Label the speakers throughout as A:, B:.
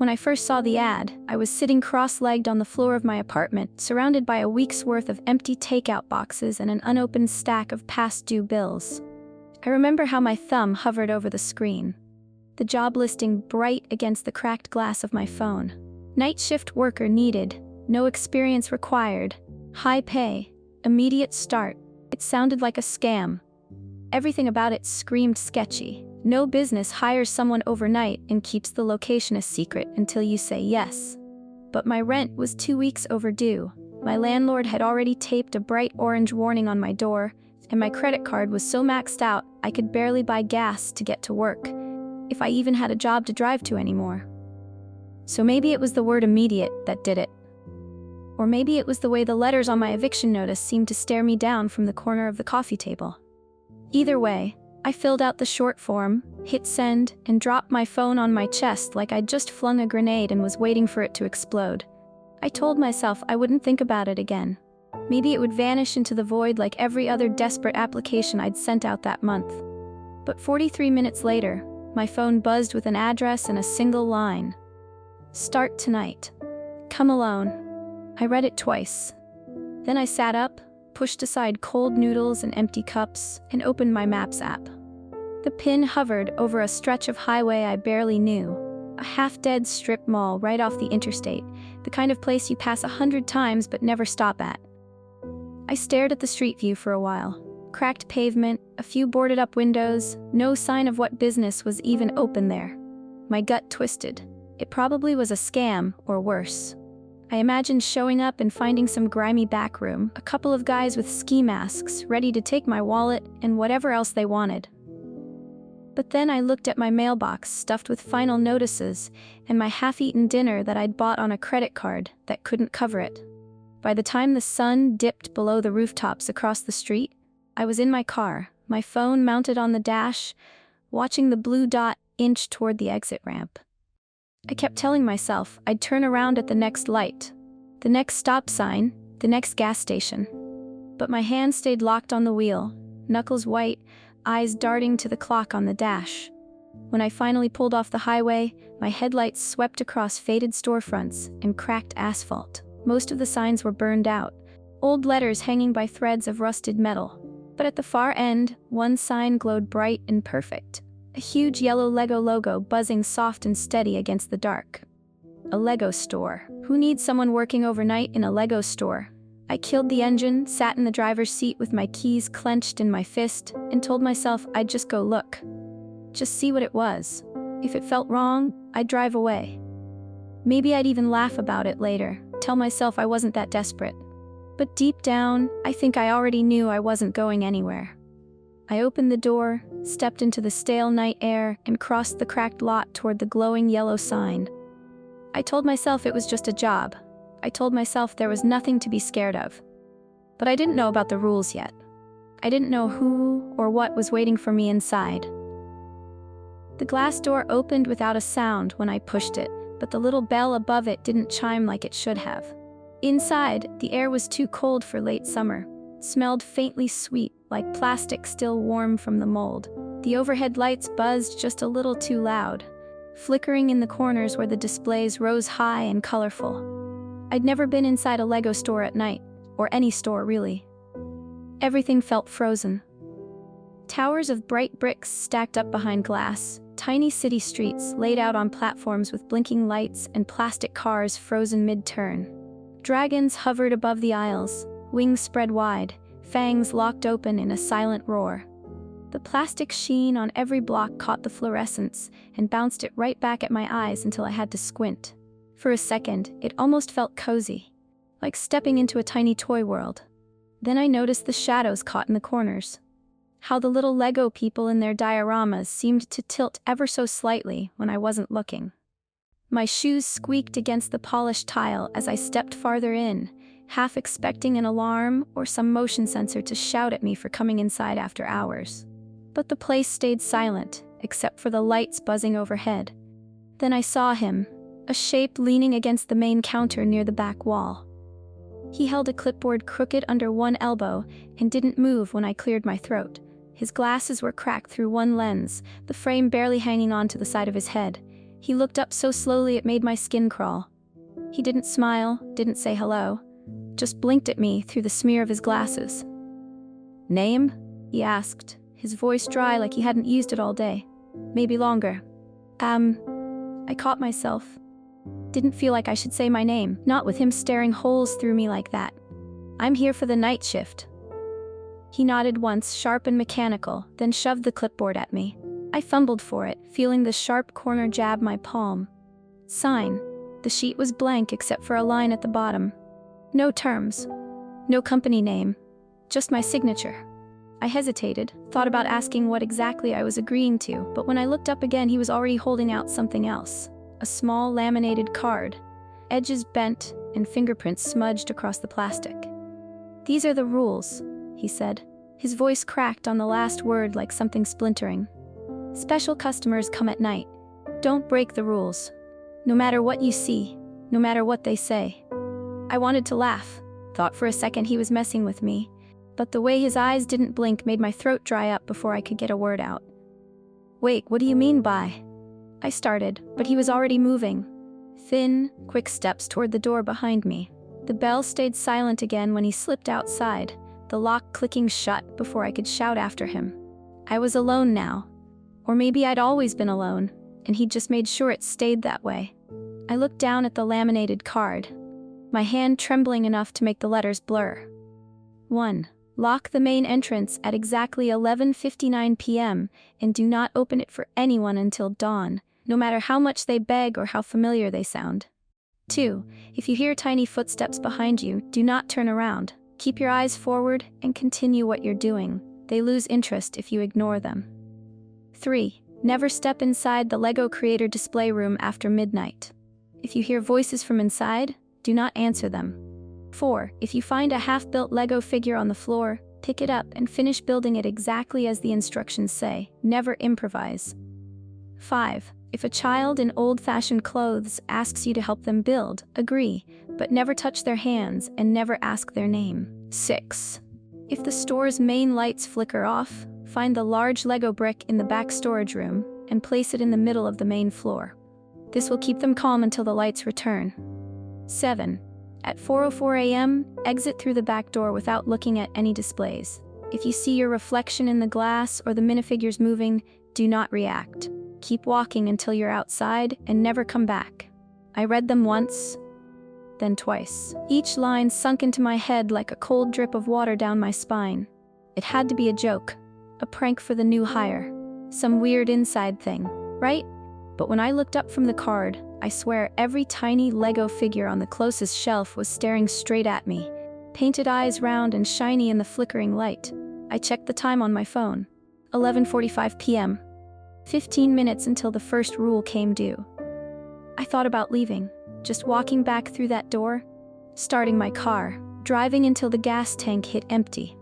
A: When I first saw the ad, I was sitting cross-legged on the floor of my apartment, surrounded by a week's worth of empty takeout boxes and an unopened stack of past-due bills. I remember how my thumb hovered over the screen, the job listing bright against the cracked glass of my phone. Night shift worker needed, no experience required, high pay, immediate start. It sounded like a scam. Everything about it screamed sketchy. No business hires someone overnight and keeps the location a secret until you say yes. But my rent was 2 weeks overdue. My landlord had already taped a bright orange warning on my door, and my credit card was so maxed out I could barely buy gas to get to work, if I even had a job to drive to anymore. So maybe it was the word immediate that did it. Or maybe it was the way the letters on my eviction notice seemed to stare me down from the corner of the coffee table. Either way, I filled out the short form, hit send, and dropped my phone on my chest like I'd just flung a grenade and was waiting for it to explode. I told myself I wouldn't think about it again. Maybe it would vanish into the void like every other desperate application I'd sent out that month. But 43 minutes later, my phone buzzed with an address and a single line. Start tonight. Come alone. I read it twice. Then I sat up, pushed aside cold noodles and empty cups, and opened my Maps app. The pin hovered over a stretch of highway I barely knew, a half-dead strip mall right off the interstate, the kind of place you pass 100 times but never stop at. I stared at the street view for a while. Cracked pavement, a few boarded-up windows, no sign of what business was even open there. My gut twisted. It probably was a scam, or worse. I imagined showing up and finding some grimy back room, a couple of guys with ski masks ready to take my wallet and whatever else they wanted. But then I looked at my mailbox stuffed with final notices and my half-eaten dinner that I'd bought on a credit card that couldn't cover it. By the time the sun dipped below the rooftops across the street, I was in my car, my phone mounted on the dash, watching the blue dot inch toward the exit ramp. I kept telling myself I'd turn around at the next light, the next stop sign, the next gas station. But my hand stayed locked on the wheel, knuckles white, eyes darting to the clock on the dash. When I finally pulled off the highway, my headlights swept across faded storefronts and cracked asphalt. Most of the signs were burned out, old letters hanging by threads of rusted metal. But at the far end, one sign glowed bright and perfect. A huge yellow Lego logo buzzing soft and steady against the dark. A Lego store. Who needs someone working overnight in a Lego store? I killed the engine, sat in the driver's seat with my keys clenched in my fist, and told myself I'd just go look. Just see what it was. If it felt wrong, I'd drive away. Maybe I'd even laugh about it later, tell myself I wasn't that desperate. But deep down, I think I already knew I wasn't going anywhere. I opened the door, stepped into the stale night air, and crossed the cracked lot toward the glowing yellow sign. I told myself it was just a job. I told myself there was nothing to be scared of. But I didn't know about the rules yet. I didn't know who or what was waiting for me inside. The glass door opened without a sound when I pushed it, but the little bell above it didn't chime like it should have. Inside, the air was too cold for late summer. It smelled faintly sweet, like plastic still warm from the mold. The overhead lights buzzed just a little too loud, flickering in the corners where the displays rose high and colorful. I'd never been inside a Lego store at night, or any store really. Everything felt frozen. Towers of bright bricks stacked up behind glass, tiny city streets laid out on platforms with blinking lights and plastic cars frozen mid-turn. Dragons hovered above the aisles, wings spread wide, fangs locked open in a silent roar. The plastic sheen on every block caught the fluorescence and bounced it right back at my eyes until I had to squint. For a second, it almost felt cozy, like stepping into a tiny toy world. Then I noticed the shadows caught in the corners. How the little Lego people in their dioramas seemed to tilt ever so slightly when I wasn't looking. My shoes squeaked against the polished tile as I stepped farther in, half expecting an alarm or some motion sensor to shout at me for coming inside after hours. But the place stayed silent, except for the lights buzzing overhead. Then I saw him, a shape leaning against the main counter near the back wall. He held a clipboard crooked under one elbow and didn't move when I cleared my throat. His glasses were cracked through one lens, the frame barely hanging onto the side of his head, He looked up so slowly it made my skin crawl. He didn't smile, didn't say hello, just blinked at me through the smear of his glasses. "Name?" he asked, his voice dry like he hadn't used it all day. Maybe longer. I caught myself. Didn't feel like I should say my name, not with him staring holes through me like that. "I'm here for the night shift." He nodded once, sharp and mechanical, then shoved the clipboard at me. I fumbled for it, feeling the sharp corner jab my palm. Sign. The sheet was blank except for a line at the bottom. No terms. No company name. Just my signature. I hesitated, thought about asking what exactly I was agreeing to, but when I looked up again he was already holding out something else. A small laminated card, edges bent and fingerprints smudged across the plastic. "These are the rules," he said. His voice cracked on the last word like something splintering. "Special customers come at night. Don't break the rules. No matter what you see, no matter what they say." I wanted to laugh, thought for a second he was messing with me, but the way his eyes didn't blink made my throat dry up before I could get a word out. "Wait, what do you mean by?" I started, but he was already moving. Thin, quick steps toward the door behind me. The bell stayed silent again when he slipped outside, the lock clicking shut before I could shout after him. I was alone now. Or maybe I'd always been alone, and he'd just made sure it stayed that way. I looked down at the laminated card, my hand trembling enough to make the letters blur. 1. Lock the main entrance at exactly 11:59 p.m. and do not open it for anyone until dawn, no matter how much they beg or how familiar they sound. 2. If you hear tiny footsteps behind you, do not turn around. Keep your eyes forward and continue what you're doing. They lose interest if you ignore them. 3. Never step inside the Lego Creator display room after midnight. If you hear voices from inside, do not answer them. 4. If you find a half-built Lego figure on the floor, pick it up and finish building it exactly as the instructions say. Never improvise. 5. If a child in old-fashioned clothes asks you to help them build, agree, but never touch their hands and never ask their name. 6. If the store's main lights flicker off, find the large Lego brick in the back storage room and place it in the middle of the main floor. This will keep them calm until the lights return. 7. At 4:04 a.m., exit through the back door without looking at any displays. If you see your reflection in the glass or the minifigures moving, do not react. Keep walking until you're outside and never come back. I read them once, then twice. Each line sunk into my head like a cold drip of water down my spine. It had to be a joke, a prank for the new hire, some weird inside thing, right? But when I looked up from the card, I swear every tiny Lego figure on the closest shelf was staring straight at me, painted eyes round and shiny in the flickering light. I checked the time on my phone. 11:45 p.m. 15 minutes until the first rule came due. I thought about leaving, just walking back through that door, starting my car, driving until the gas tank hit empty.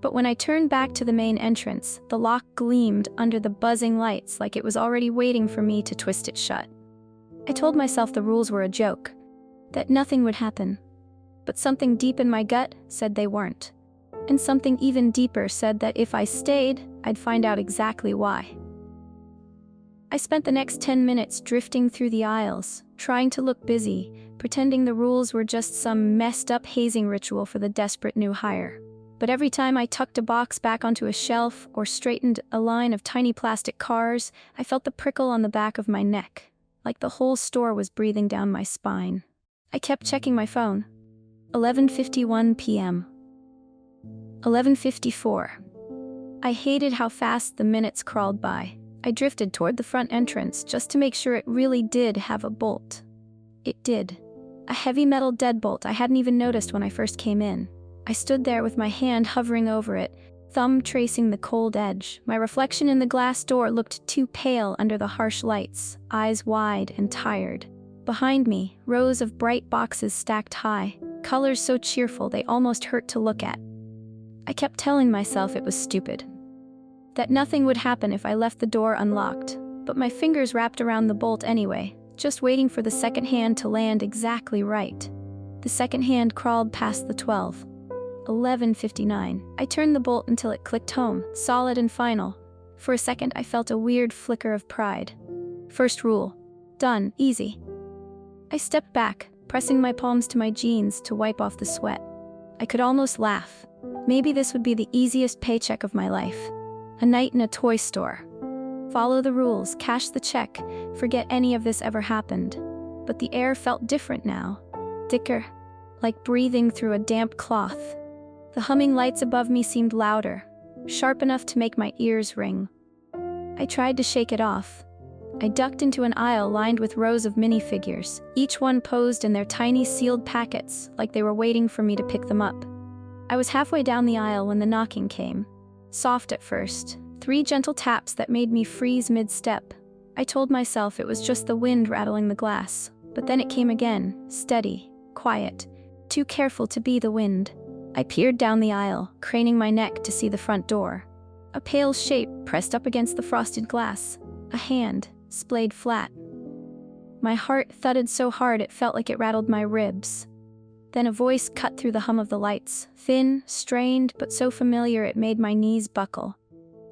A: But when I turned back to the main entrance, the lock gleamed under the buzzing lights like it was already waiting for me to twist it shut. I told myself the rules were a joke, that nothing would happen. But something deep in my gut said they weren't. And something even deeper said that if I stayed, I'd find out exactly why. I spent the next 10 minutes drifting through the aisles, trying to look busy, pretending the rules were just some messed-up hazing ritual for the desperate new hire. But every time I tucked a box back onto a shelf or straightened a line of tiny plastic cars, I felt the prickle on the back of my neck, like the whole store was breathing down my spine. I kept checking my phone. 11:51 p.m. 11:54. I hated how fast the minutes crawled by. I drifted toward the front entrance just to make sure it really did have a bolt. It did. A heavy metal deadbolt I hadn't even noticed when I first came in. I stood there with my hand hovering over it, thumb tracing the cold edge. My reflection in the glass door looked too pale under the harsh lights, eyes wide and tired. Behind me, rows of bright boxes stacked high, colors so cheerful they almost hurt to look at. I kept telling myself it was stupid, that nothing would happen if I left the door unlocked, but my fingers wrapped around the bolt anyway, just waiting for the second hand to land exactly right. The second hand crawled past the 12. 11:59. I turned the bolt until it clicked home, solid and final. For a second I felt a weird flicker of pride. First rule: Done, easy. I stepped back, pressing my palms to my jeans to wipe off the sweat. I could almost laugh. Maybe this would be the easiest paycheck of my life. A night in a toy store. Follow the rules, cash the check, forget any of this ever happened. But the air felt different now. Thicker, like breathing through a damp cloth. The humming lights above me seemed louder, sharp enough to make my ears ring. I tried to shake it off. I ducked into an aisle lined with rows of minifigures, each one posed in their tiny sealed packets, like they were waiting for me to pick them up. I was halfway down the aisle when the knocking came. Soft at first, 3 gentle taps that made me freeze mid-step. I told myself it was just the wind rattling the glass, but then it came again, steady, quiet, too careful to be the wind. I peered down the aisle, craning my neck to see the front door. A pale shape pressed up against the frosted glass. A hand, splayed flat. My heart thudded so hard it felt like it rattled my ribs. Then a voice cut through the hum of the lights, thin, strained, but so familiar it made my knees buckle.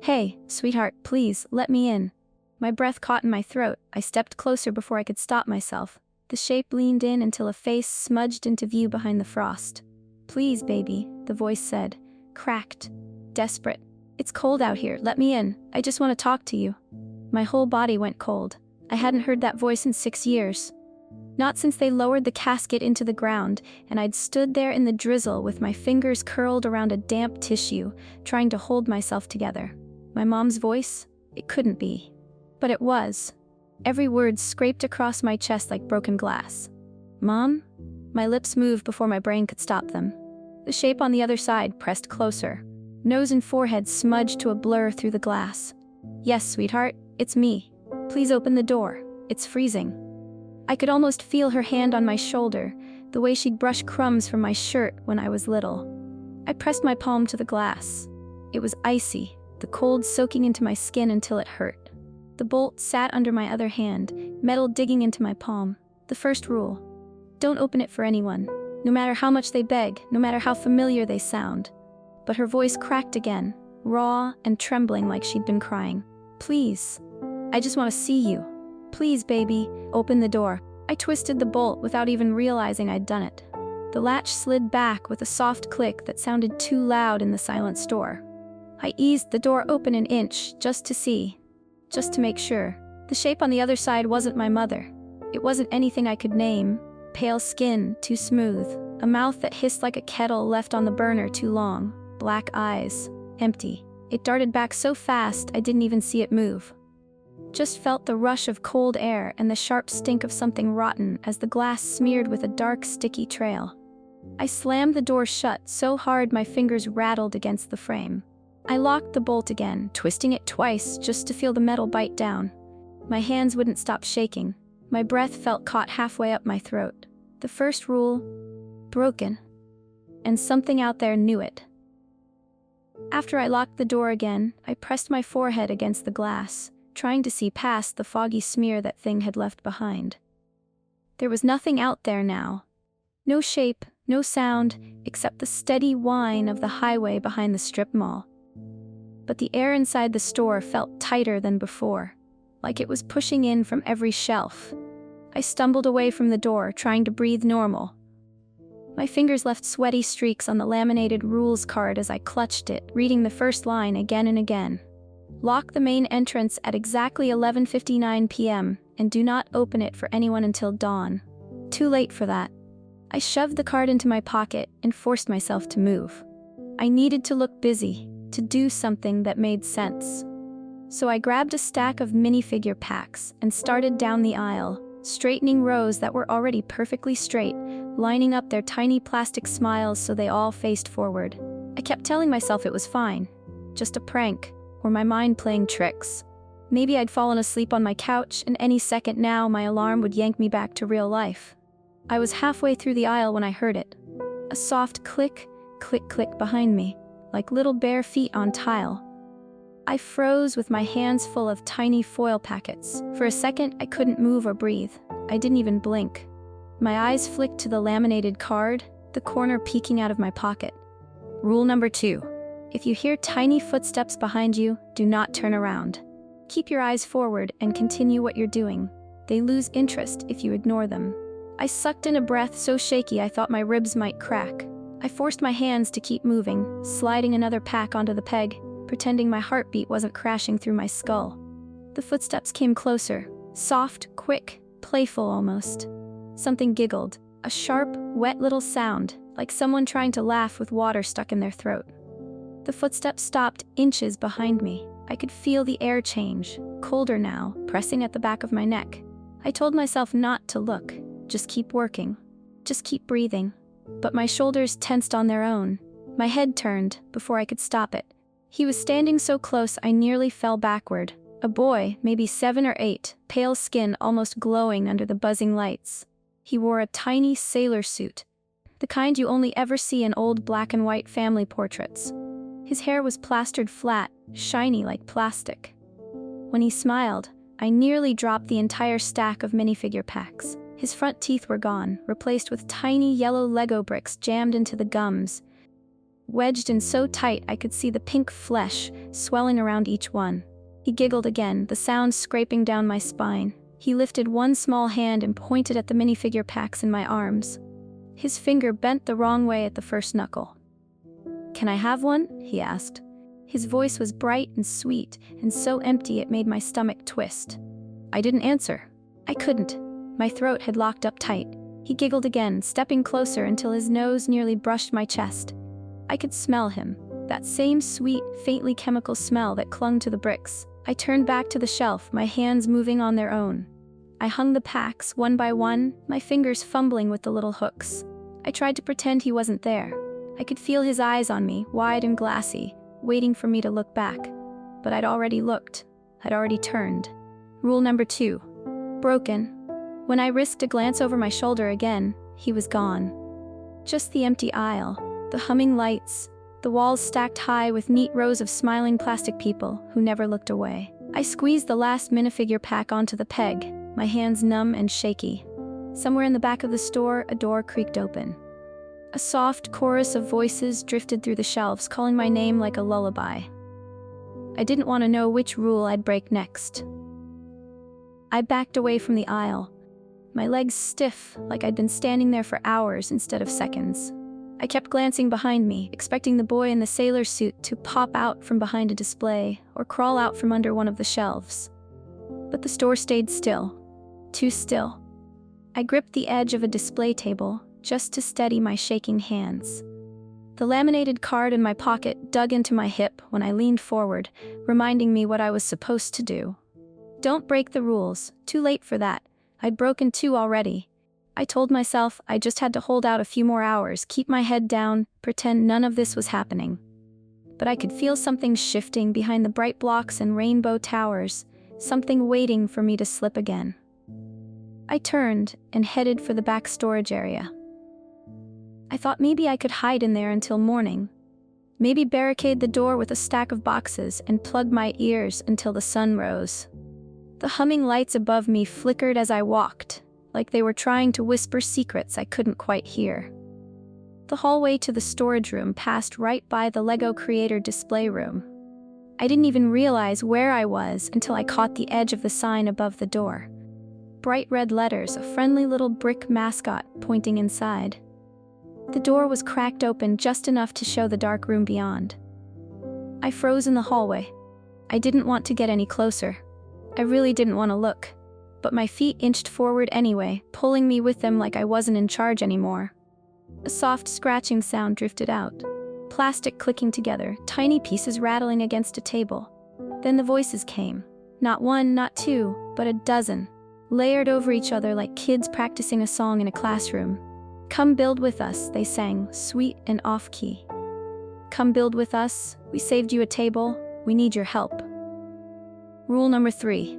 A: "Hey, sweetheart, please, let me in." My breath caught in my throat. I stepped closer before I could stop myself. The shape leaned in until a face smudged into view behind the frost. "Please, baby," the voice said, cracked, desperate. "It's cold out here, let me in. I just want to talk to you." My whole body went cold. I hadn't heard that voice in 6 years. Not since they lowered the casket into the ground, and I'd stood there in the drizzle with my fingers curled around a damp tissue, trying to hold myself together. My mom's voice? It couldn't be. But it was. Every word scraped across my chest like broken glass. "Mom?" My lips moved before my brain could stop them. The shape on the other side pressed closer. Nose and forehead smudged to a blur through the glass. "Yes, sweetheart, it's me. Please open the door. It's freezing." I could almost feel her hand on my shoulder, the way she'd brush crumbs from my shirt when I was little. I pressed my palm to the glass. It was icy, the cold soaking into my skin until it hurt. The bolt sat under my other hand, metal digging into my palm. The first rule: don't open it for anyone, no matter how much they beg, no matter how familiar they sound. But her voice cracked again, raw and trembling like she'd been crying. "Please. I just want to see you. Please, baby, open the door." I twisted the bolt without even realizing I'd done it. The latch slid back with a soft click that sounded too loud in the silent store. I eased the door open an inch just to see, just to make sure. The shape on the other side wasn't my mother. It wasn't anything I could name. Pale skin, too smooth. A mouth that hissed like a kettle left on the burner too long. Black eyes, empty. It darted back so fast I didn't even see it move. Just felt the rush of cold air and the sharp stink of something rotten as the glass smeared with a dark, sticky trail. I slammed the door shut so hard my fingers rattled against the frame. I locked the bolt again, twisting it twice just to feel the metal bite down. My hands wouldn't stop shaking. My breath felt caught halfway up my throat. The first rule: broken. And something out there knew it. After I locked the door again, I pressed my forehead against the glass, trying to see past the foggy smear that thing had left behind. There was nothing out there now. No shape, no sound, except the steady whine of the highway behind the strip mall. But the air inside the store felt tighter than before, like it was pushing in from every shelf. I stumbled away from the door, trying to breathe normal. My fingers left sweaty streaks on the laminated rules card as I clutched it, reading the first line again and again. Lock the main entrance at exactly 11:59 p.m. and do not open it for anyone until dawn. Too late for that. I shoved the card into my pocket and forced myself to move. I needed to look busy, to do something that made sense. So I grabbed a stack of minifigure packs and started down the aisle, straightening rows that were already perfectly straight, lining up their tiny plastic smiles so they all faced forward. I kept telling myself it was fine, just a prank, or my mind playing tricks. Maybe I'd fallen asleep on my couch, and any second now my alarm would yank me back to real life. I was halfway through the aisle when I heard it. A soft click, click, click behind me, like little bare feet on tile. I froze with my hands full of tiny foil packets. For a second, I couldn't move or breathe. I didn't even blink. My eyes flicked to the laminated card, the corner peeking out of my pocket. Rule number 2. If you hear tiny footsteps behind you, do not turn around. Keep your eyes forward and continue what you're doing. They lose interest if you ignore them. I sucked in a breath so shaky I thought my ribs might crack. I forced my hands to keep moving, sliding another pack onto the peg, pretending my heartbeat wasn't crashing through my skull. The footsteps came closer, soft, quick, playful almost. Something giggled, a sharp, wet little sound, like someone trying to laugh with water stuck in their throat. The footsteps stopped inches behind me. I could feel the air change, colder now, pressing at the back of my neck. I told myself not to look, just keep working, just keep breathing. But my shoulders tensed on their own. My head turned before I could stop it. He was standing so close I nearly fell backward. A boy, maybe 7 or 8, pale skin almost glowing under the buzzing lights. He wore a tiny sailor suit, the kind you only ever see in old black and white family portraits. His hair was plastered flat, shiny like plastic. When he smiled, I nearly dropped the entire stack of minifigure packs. His front teeth were gone, replaced with tiny yellow Lego bricks jammed into the gums, wedged in so tight I could see the pink flesh swelling around each one. He giggled again, the sound scraping down my spine. He lifted one small hand and pointed at the minifigure packs in my arms. His finger bent the wrong way at the first knuckle. "Can I have one?" he asked. His voice was bright and sweet, and so empty it made my stomach twist. I didn't answer. I couldn't. My throat had locked up tight. He giggled again, stepping closer until his nose nearly brushed my chest. I could smell him, that same sweet, faintly chemical smell that clung to the bricks. I turned back to the shelf, my hands moving on their own. I hung the packs one by one, my fingers fumbling with the little hooks. I tried to pretend he wasn't there. I could feel his eyes on me, wide and glassy, waiting for me to look back. But I'd already looked. I'd already turned. Rule number 2. Broken. When I risked a glance over my shoulder again, he was gone. Just the empty aisle, the humming lights, the walls stacked high with neat rows of smiling plastic people who never looked away. I squeezed the last minifigure pack onto the peg, my hands numb and shaky. Somewhere in the back of the store, a door creaked open. A soft chorus of voices drifted through the shelves, calling my name like a lullaby. I didn't want to know which rule I'd break next. I backed away from the aisle, my legs stiff, like I'd been standing there for hours instead of seconds. I kept glancing behind me, expecting the boy in the sailor suit to pop out from behind a display or crawl out from under one of the shelves. But the store stayed still. Too still. I gripped the edge of a display table just to steady my shaking hands. The laminated card in my pocket dug into my hip when I leaned forward, reminding me what I was supposed to do. Don't break the rules. Too late for that. I'd broken 2 already. I told myself I just had to hold out a few more hours, keep my head down, pretend none of this was happening. But I could feel something shifting behind the bright blocks and rainbow towers, something waiting for me to slip again. I turned and headed for the back storage area. I thought maybe I could hide in there until morning. Maybe barricade the door with a stack of boxes and plug my ears until the sun rose. The humming lights above me flickered as I walked, like they were trying to whisper secrets I couldn't quite hear. The hallway to the storage room passed right by the Lego Creator display room. I didn't even realize where I was until I caught the edge of the sign above the door. Bright red letters, a friendly little brick mascot pointing inside. The door was cracked open just enough to show the dark room beyond. I froze in the hallway. I didn't want to get any closer. I really didn't want to look. But my feet inched forward anyway, pulling me with them like I wasn't in charge anymore. A soft scratching sound drifted out. Plastic clicking together, tiny pieces rattling against a table. Then the voices came. Not 1, not 2, but a dozen. Layered over each other like kids practicing a song in a classroom. "Come build with us," they sang, sweet and off-key. "Come build with us. We saved you a table. We need your help." Rule number 3.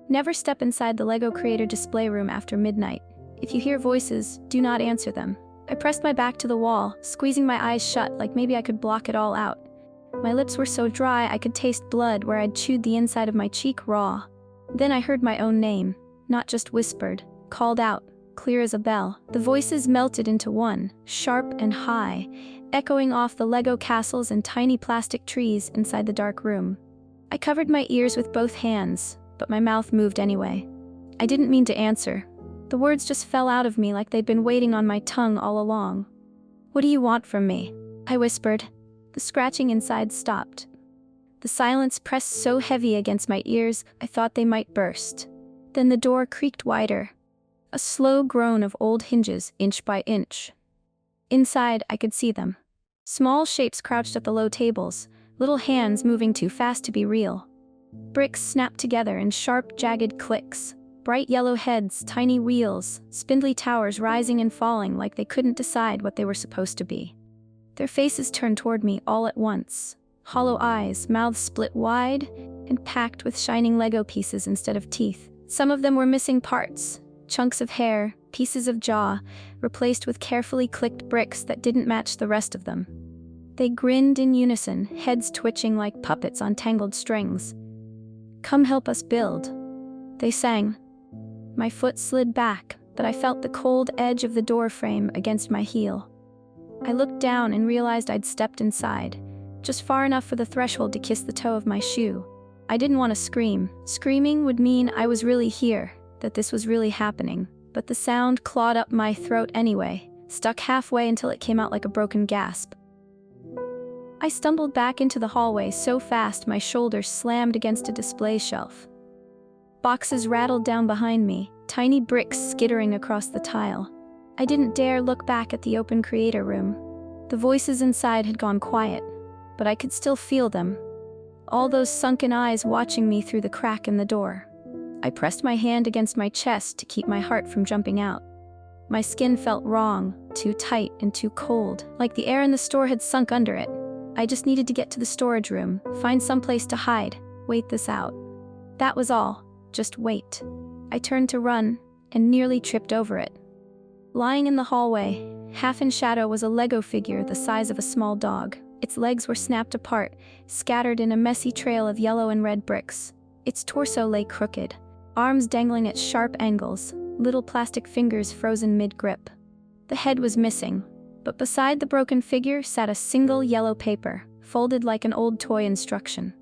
A: Never step inside the Lego Creator display room after midnight. If you hear voices, do not answer them. I pressed my back to the wall, squeezing my eyes shut like maybe I could block it all out. My lips were so dry I could taste blood where I'd chewed the inside of my cheek raw. Then I heard my own name, not just whispered, called out, clear as a bell. The voices melted into one, sharp and high, echoing off the Lego castles and tiny plastic trees inside the dark room. I covered my ears with both hands, but my mouth moved anyway. I didn't mean to answer. The words just fell out of me like they'd been waiting on my tongue all along. "What do you want from me?" I whispered. The scratching inside stopped. The silence pressed so heavy against my ears I thought they might burst. Then the door creaked wider. A slow groan of old hinges, inch by inch. Inside, I could see them. Small shapes crouched at the low tables, little hands moving too fast to be real. Bricks snapped together in sharp, jagged clicks. Bright yellow heads, tiny wheels, spindly towers rising and falling like they couldn't decide what they were supposed to be. Their faces turned toward me all at once. Hollow eyes, mouths split wide, and packed with shining Lego pieces instead of teeth. Some of them were missing parts, chunks of hair, pieces of jaw, replaced with carefully clicked bricks that didn't match the rest of them. They grinned in unison, heads twitching like puppets on tangled strings. "Come help us build," they sang. My foot slid back, but I felt the cold edge of the door frame against my heel. I looked down and realized I'd stepped inside, just far enough for the threshold to kiss the toe of my shoe. I didn't want to scream. Screaming would mean I was really here, that this was really happening. But the sound clawed up my throat anyway, stuck halfway until it came out like a broken gasp. I stumbled back into the hallway so fast my shoulders slammed against a display shelf. Boxes rattled down behind me, tiny bricks skittering across the tile. I didn't dare look back at the open creator room. The voices inside had gone quiet, but I could still feel them. All those sunken eyes watching me through the crack in the door. I pressed my hand against my chest to keep my heart from jumping out. My skin felt wrong, too tight and too cold, like the air in the store had sunk under it. I just needed to get to the storage room, find some place to hide, wait this out. That was all. Just wait. I turned to run, and nearly tripped over it. Lying in the hallway, half in shadow, was a Lego figure the size of a small dog. Its legs were snapped apart, scattered in a messy trail of yellow and red bricks. Its torso lay crooked, arms dangling at sharp angles, little plastic fingers frozen mid-grip. The head was missing, but beside the broken figure sat a single yellow paper, folded like an old toy instruction.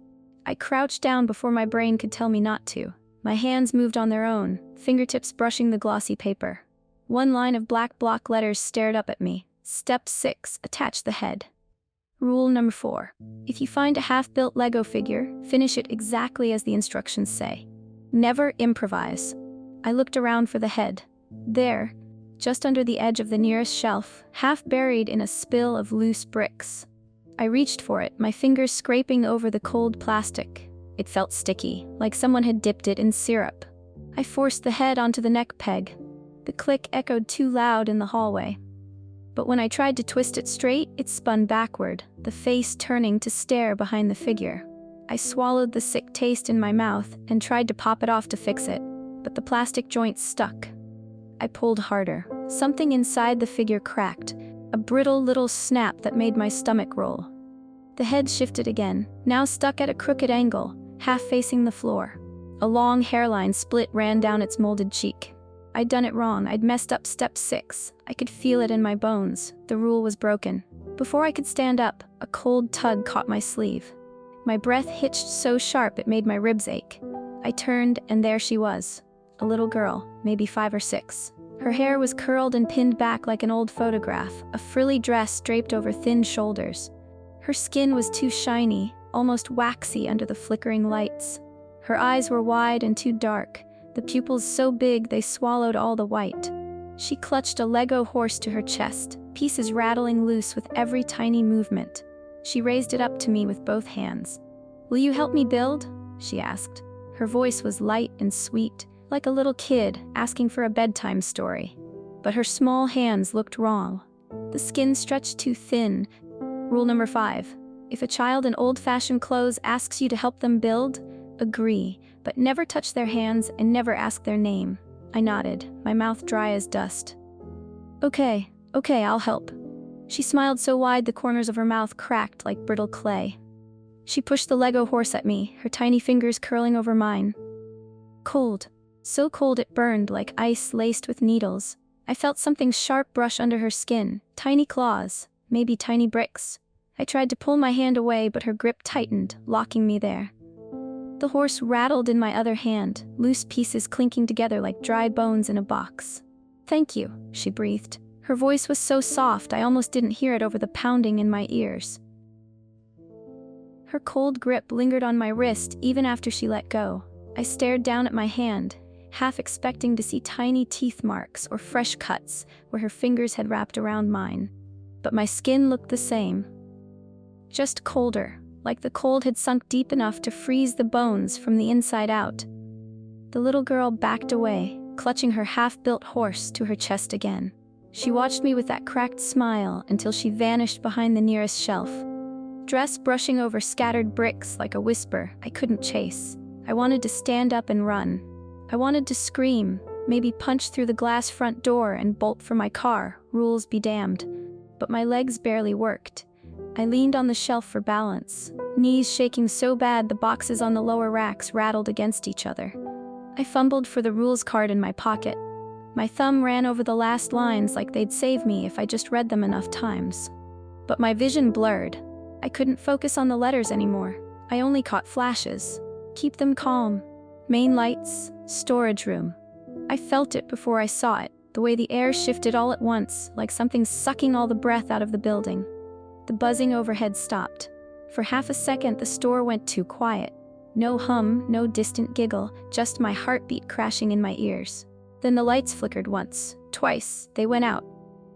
A: I crouched down before my brain could tell me not to. My hands moved on their own, fingertips brushing the glossy paper. One line of black block letters stared up at me. Step 6, attach the head. Rule number 4. If you find a half-built Lego figure, finish it exactly as the instructions say. Never improvise. I looked around for the head. There, just under the edge of the nearest shelf, half buried in a spill of loose bricks. I reached for it, my fingers scraping over the cold plastic. It felt sticky, like someone had dipped it in syrup. I forced the head onto the neck peg. The click echoed too loud in the hallway. But when I tried to twist it straight, it spun backward, the face turning to stare behind the figure. I swallowed the sick taste in my mouth and tried to pop it off to fix it, but the plastic joint stuck. I pulled harder. Something inside the figure cracked, a brittle little snap that made my stomach roll. The head shifted again, now stuck at a crooked angle, half facing the floor. A long hairline split ran down its molded cheek. I'd done it wrong. I'd messed up step 6. I could feel it in my bones. The rule was broken. Before I could stand up, a cold tug caught my sleeve. My breath hitched so sharp it made my ribs ache. I turned, and there she was. A little girl, maybe 5 or 6. Her hair was curled and pinned back like an old photograph, a frilly dress draped over thin shoulders. Her skin was too shiny, almost waxy under the flickering lights. Her eyes were wide and too dark, the pupils so big they swallowed all the white. She clutched a Lego horse to her chest, pieces rattling loose with every tiny movement. She raised it up to me with both hands. "Will you help me build?" she asked. Her voice was light and sweet, like a little kid asking for a bedtime story. But her small hands looked wrong. The skin stretched too thin. Rule number 5. If a child in old-fashioned clothes asks you to help them build, agree, but never touch their hands and never ask their name. I nodded, my mouth dry as dust. Okay, I'll help." She smiled so wide the corners of her mouth cracked like brittle clay. She pushed the Lego horse at me, her tiny fingers curling over mine. Cold. So cold it burned like ice laced with needles. I felt something sharp brush under her skin, tiny claws, maybe tiny bricks. I tried to pull my hand away, but her grip tightened, locking me there. The horse rattled in my other hand, loose pieces clinking together like dry bones in a box. "Thank you," she breathed. Her voice was so soft I almost didn't hear it over the pounding in my ears. Her cold grip lingered on my wrist even after she let go. I stared down at my hand, half expecting to see tiny teeth marks or fresh cuts where her fingers had wrapped around mine. But my skin looked the same. Just colder, like the cold had sunk deep enough to freeze the bones from the inside out. The little girl backed away, clutching her half-built horse to her chest again. She watched me with that cracked smile until she vanished behind the nearest shelf. Dress brushing over scattered bricks like a whisper I couldn't chase. I wanted to stand up and run. I wanted to scream, maybe punch through the glass front door and bolt for my car, rules be damned. But my legs barely worked. I leaned on the shelf for balance, knees shaking so bad the boxes on the lower racks rattled against each other. I fumbled for the rules card in my pocket. My thumb ran over the last lines like they'd save me if I just read them enough times. But my vision blurred. I couldn't focus on the letters anymore. I only caught flashes. Keep them calm. Main lights, storage room. I felt it before I saw it, the way the air shifted all at once, like something sucking all the breath out of the building. The buzzing overhead stopped. For half a second, the store went too quiet. No hum, no distant giggle, just my heartbeat crashing in my ears. Then the lights flickered once, twice, they went out.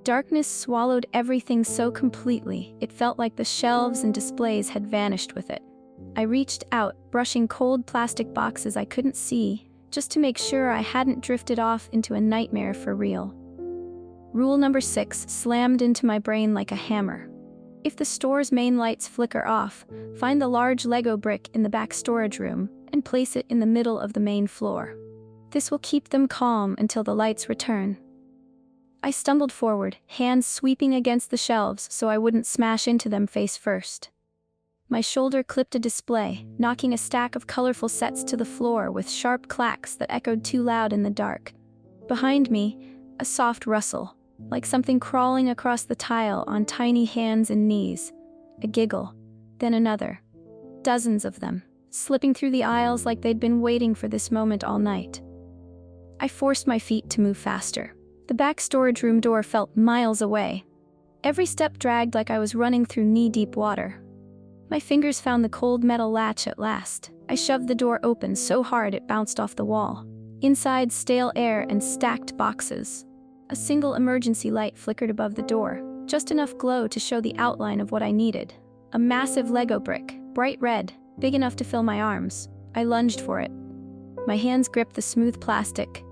A: Darkness swallowed everything so completely, it felt like the shelves and displays had vanished with it. I reached out, brushing cold plastic boxes I couldn't see, just to make sure I hadn't drifted off into a nightmare for real. Rule number 6 slammed into my brain like a hammer. If the store's main lights flicker off, find the large Lego brick in the back storage room and place it in the middle of the main floor. This will keep them calm until the lights return. I stumbled forward, hands sweeping against the shelves so I wouldn't smash into them face first. My shoulder clipped a display, knocking a stack of colorful sets to the floor with sharp clacks that echoed too loud in the dark. Behind me, a soft rustle, like something crawling across the tile on tiny hands and knees. A giggle, then another. Dozens of them, slipping through the aisles like they'd been waiting for this moment all night. I forced my feet to move faster. The back storage room door felt miles away. Every step dragged like I was running through knee-deep water. My fingers found the cold metal latch at last. I shoved the door open so hard it bounced off the wall. Inside, stale air and stacked boxes. A single emergency light flickered above the door, just enough glow to show the outline of what I needed. A massive Lego brick, bright red, big enough to fill my arms. I lunged for it. My hands gripped the smooth plastic.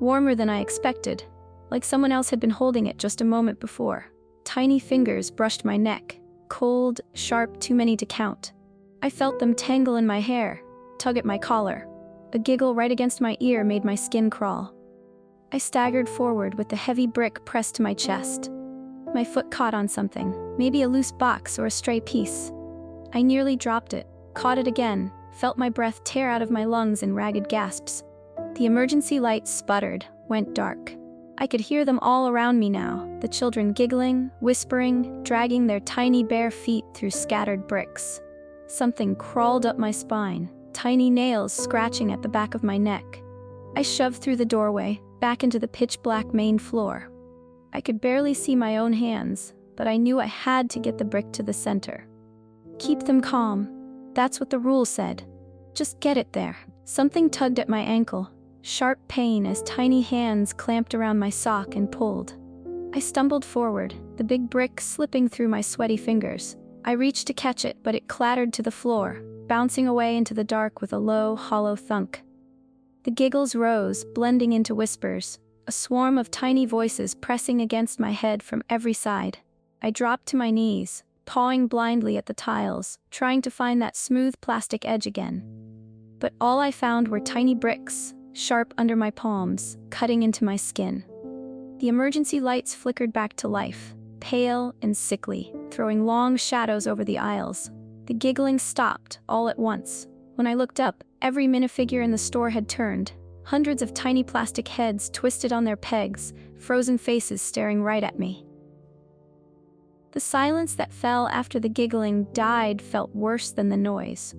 A: Warmer than I expected, like someone else had been holding it just a moment before. Tiny fingers brushed my neck, cold, sharp, too many to count. I felt them tangle in my hair, tug at my collar. A giggle right against my ear made my skin crawl. I staggered forward with the heavy brick pressed to my chest. My foot caught on something, maybe a loose box or a stray piece. I nearly dropped it, caught it again, felt my breath tear out of my lungs in ragged gasps. The emergency lights sputtered, went dark. I could hear them all around me now, the children giggling, whispering, dragging their tiny bare feet through scattered bricks. Something crawled up my spine, tiny nails scratching at the back of my neck. I shoved through the doorway, back into the pitch-black main floor. I could barely see my own hands, but I knew I had to get the brick to the center. Keep them calm. That's what the rule said. Just get it there. Something tugged at my ankle. Sharp pain as tiny hands clamped around my sock and pulled. I stumbled forward, the big brick slipping through my sweaty fingers. I reached to catch it, but it clattered to the floor, bouncing away into the dark with a low, hollow thunk. The giggles rose, blending into whispers, a swarm of tiny voices pressing against my head from every side. I dropped to my knees, pawing blindly at the tiles, trying to find that smooth plastic edge again. But all I found were tiny bricks, sharp under my palms, cutting into my skin. The emergency lights flickered back to life, pale and sickly, throwing long shadows over the aisles. The giggling stopped, all at once. When I looked up, every minifigure in the store had turned. Hundreds of tiny plastic heads twisted on their pegs, frozen faces staring right at me. The silence that fell after the giggling died felt worse than the noise.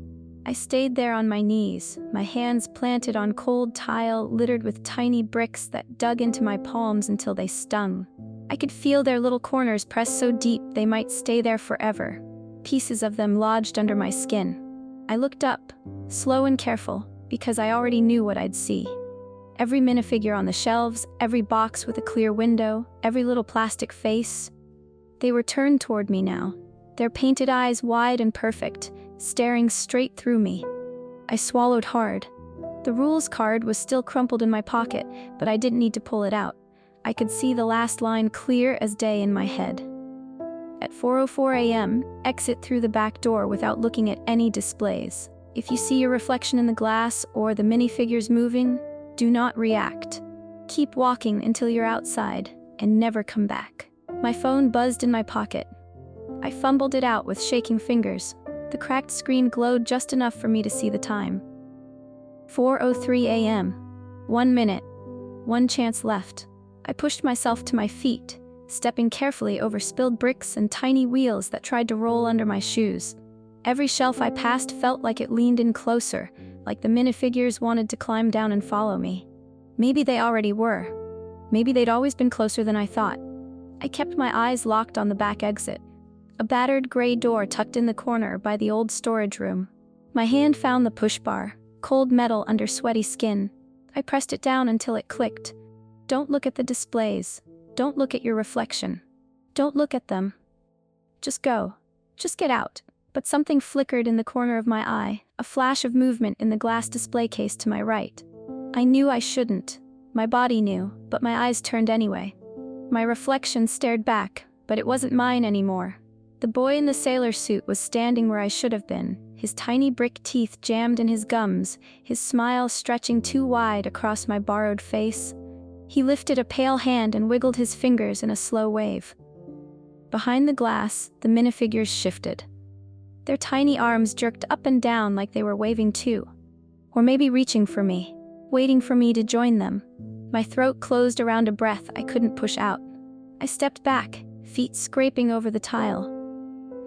A: I stayed there on my knees, my hands planted on cold tile littered with tiny bricks that dug into my palms until they stung. I could feel their little corners pressed so deep they might stay there forever. Pieces of them lodged under my skin. I looked up, slow and careful, because I already knew what I'd see. Every minifigure on the shelves, every box with a clear window, every little plastic face. They were turned toward me now, their painted eyes wide and perfect, staring straight through me. I swallowed hard. The rules card was still crumpled in my pocket, but I didn't need to pull it out. I could see the last line clear as day in my head. At 4:04 a.m., exit through the back door without looking at any displays. If you see your reflection in the glass or the minifigures moving, do not react. Keep walking until you're outside and never come back. My phone buzzed in my pocket. I fumbled it out with shaking fingers. The cracked screen glowed just enough for me to see the time. 4:03 a.m. 1 minute. One chance left. I pushed myself to my feet, stepping carefully over spilled bricks and tiny wheels that tried to roll under my shoes. Every shelf I passed felt like it leaned in closer, like the minifigures wanted to climb down and follow me. Maybe they already were. Maybe they'd always been closer than I thought. I kept my eyes locked on the back exit. A battered gray door tucked in the corner by the old storage room. My hand found the push bar, cold metal under sweaty skin. I pressed it down until it clicked. Don't look at the displays. Don't look at your reflection. Don't look at them. Just go. Just get out. But something flickered in the corner of my eye, a flash of movement in the glass display case to my right. I knew I shouldn't. My body knew, but my eyes turned anyway. My reflection stared back, but it wasn't mine anymore. The boy in the sailor suit was standing where I should have been, his tiny brick teeth jammed in his gums, his smile stretching too wide across my borrowed face. He lifted a pale hand and wiggled his fingers in a slow wave. Behind the glass, the minifigures shifted. Their tiny arms jerked up and down like they were waving too. Or maybe reaching for me, waiting for me to join them. My throat closed around a breath I couldn't push out. I stepped back, feet scraping over the tile.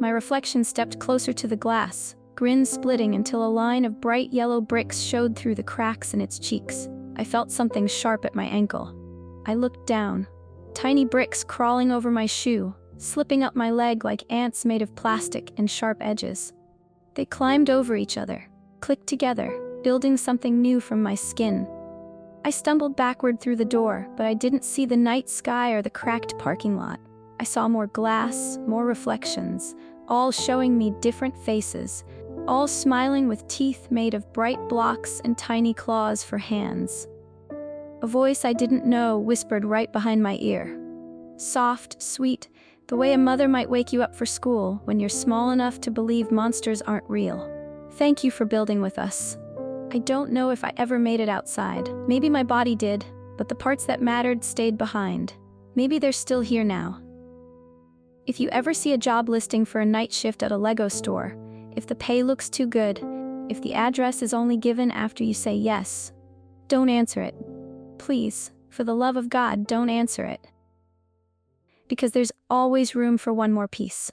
A: My reflection stepped closer to the glass, grin splitting until a line of bright yellow bricks showed through the cracks in its cheeks. I felt something sharp at my ankle. I looked down. Tiny bricks crawling over my shoe, slipping up my leg like ants made of plastic and sharp edges. They climbed over each other, clicked together, building something new from my skin. I stumbled backward through the door, but I didn't see the night sky or the cracked parking lot. I saw more glass, more reflections, all showing me different faces, all smiling with teeth made of bright blocks and tiny claws for hands. A voice I didn't know whispered right behind my ear. Soft, sweet, the way a mother might wake you up for school when you're small enough to believe monsters aren't real. Thank you for building with us. I don't know if I ever made it outside. Maybe my body did, but the parts that mattered stayed behind. Maybe they're still here now. If you ever see a job listing for a night shift at a Lego store, if the pay looks too good, if the address is only given after you say yes, don't answer it. Please, for the love of God, don't answer it. Because there's always room for one more piece.